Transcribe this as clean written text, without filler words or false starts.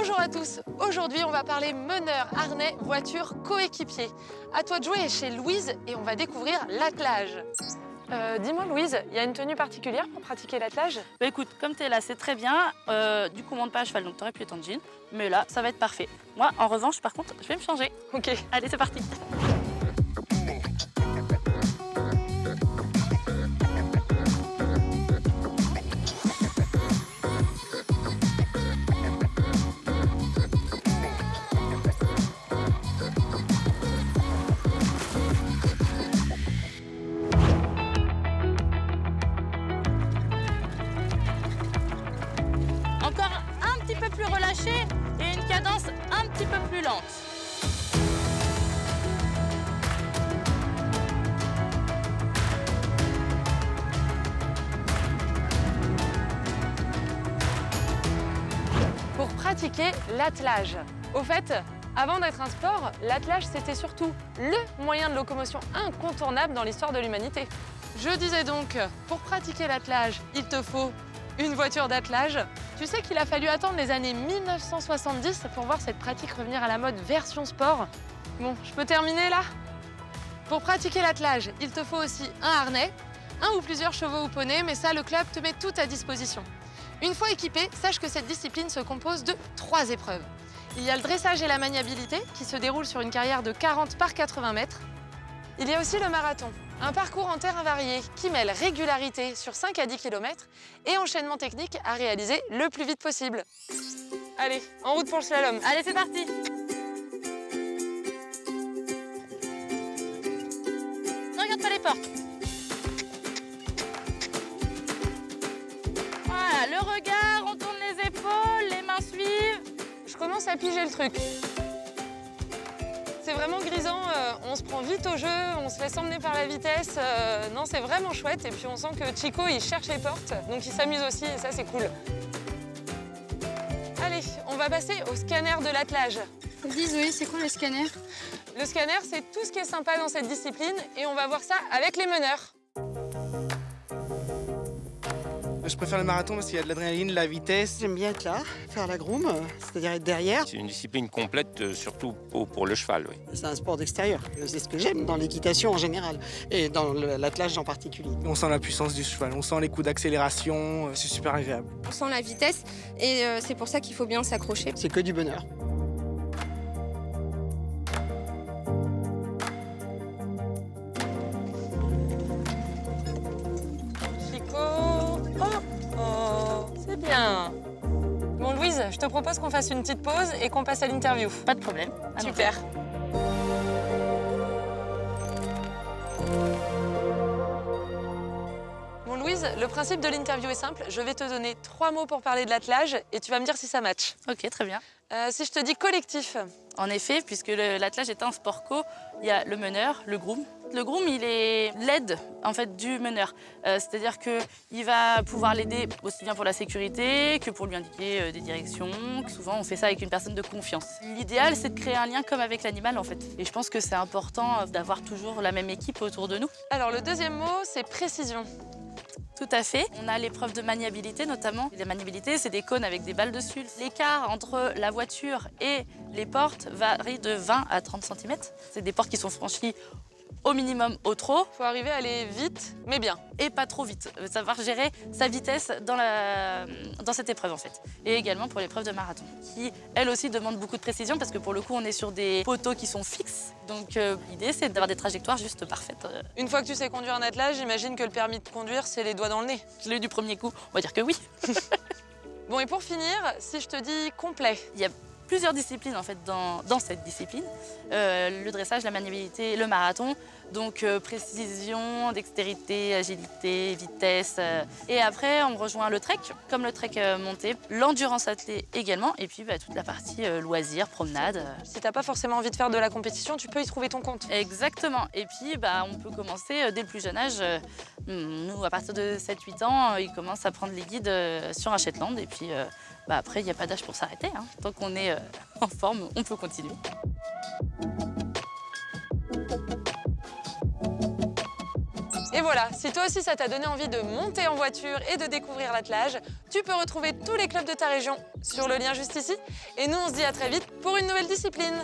Bonjour à tous, aujourd'hui on va parler meneur, harnais, voiture, coéquipier. À toi de jouer chez Louise et on va découvrir l'attelage. Dis-moi Louise, il y a une tenue particulière pour pratiquer l'attelage? Bah écoute, comme t'es là, c'est très bien. Du coup, on monte pas à cheval, donc t'aurais pu être en jean. Mais là, ça va être parfait. Moi, en revanche, par contre, je vais me changer. Ok. Allez, c'est parti. Encore un petit peu plus relâché et une cadence un petit peu plus lente. Pour pratiquer l'attelage. Au fait, avant d'être un sport, l'attelage c'était surtout le moyen de locomotion incontournable dans l'histoire de l'humanité. Je disais donc, pour pratiquer l'attelage, il te faut une voiture d'attelage. Tu sais qu'il a fallu attendre les années 1970 pour voir cette pratique revenir à la mode version sport. Bon, je peux terminer là? Pour pratiquer l'attelage, il te faut aussi un harnais, un ou plusieurs chevaux ou poneys, mais ça, le club te met tout à disposition. Une fois équipé, sache que cette discipline se compose de 3 épreuves. Il y a le dressage et la maniabilité, qui se déroule sur une carrière de 40 par 80 mètres. Il y a aussi le marathon, un parcours en terrain varié qui mêle régularité sur 5 à 10 km et enchaînement technique à réaliser le plus vite possible. Allez, en route pour le slalom. Allez, c'est parti. Ne regarde pas les portes. Voilà, le regard, on tourne les épaules, les mains suivent. Je commence à piger le truc. C'est vraiment grisant, on se prend vite au jeu, on se laisse emmener par la vitesse. Non, c'est vraiment chouette. Et puis on sent que Chico, il cherche les portes, donc il s'amuse aussi et ça, c'est cool. Allez, on va passer au scanner de l'attelage. Dis Zoé, c'est quoi le scanner? Le scanner, c'est tout ce qui est sympa dans cette discipline et on va voir ça avec les meneurs. Je préfère le marathon parce qu'il y a de l'adrénaline, de la vitesse. J'aime bien être là, faire la groom, c'est-à-dire être derrière. C'est une discipline complète, surtout pour le cheval, oui. C'est un sport d'extérieur. C'est ce que j'aime dans l'équitation en général et dans l'attelage en particulier. On sent la puissance du cheval, on sent les coups d'accélération, c'est super agréable. On sent la vitesse et c'est pour ça qu'il faut bien s'accrocher. C'est que du bonheur. C'est bien. Bon, Louise, je te propose qu'on fasse une petite pause et qu'on passe à l'interview. Pas de problème. Super. Bon, Louise, le principe de l'interview est simple. Je vais te donner 3 mots pour parler de l'attelage et tu vas me dire si ça match. Ok, très bien. Si je te dis collectif. En effet, puisque l'attelage est un sport co, il y a le meneur, le groom. Le groom, il est l'aide en fait du meneur, c'est-à-dire qu'il va pouvoir l'aider aussi bien pour la sécurité que pour lui indiquer des directions. Souvent, on fait ça avec une personne de confiance. L'idéal, c'est de créer un lien comme avec l'animal en fait. Et je pense que c'est important d'avoir toujours la même équipe autour de nous. Alors le deuxième mot, c'est précision. Tout à fait. On a l'épreuve de maniabilité notamment. La maniabilité, c'est des cônes avec des balles dessus. L'écart entre la voiture et les portes varie de 20 à 30 cm. C'est des portes qui sont franchies au minimum, au trop. Faut arriver à aller vite, mais bien. Et pas trop vite. Savoir gérer sa vitesse dans cette épreuve en fait. Et également pour l'épreuve de marathon, qui elle aussi demande beaucoup de précision parce que pour le coup on est sur des poteaux qui sont fixes. Donc l'idée c'est d'avoir des trajectoires juste parfaites. Une fois que tu sais conduire un attelage, j'imagine que le permis de conduire, c'est les doigts dans le nez. Je l'ai eu du premier coup, on va dire que oui. Bon, et pour finir, si je te dis complet. Il y a plusieurs disciplines en fait dans cette discipline. Le dressage, la maniabilité, le marathon. Donc précision, dextérité, agilité, vitesse. Et après, on rejoint le trek, comme le trek monté, l'endurance attelée également. Et puis toute la partie loisirs, promenade. Si t'as pas forcément envie de faire de la compétition, tu peux y trouver ton compte. Exactement. Et puis on peut commencer dès le plus jeune âge. Nous, à partir de 7-8 ans, ils commencent à prendre les guides sur un Shetland. Et puis après, il n'y a pas d'âge pour s'arrêter. Hein. Tant qu'on est en forme, on peut continuer. Et voilà, si toi aussi ça t'a donné envie de monter en voiture et de découvrir l'attelage, tu peux retrouver tous les clubs de ta région sur le lien juste ici. Et nous, on se dit à très vite pour une nouvelle discipline.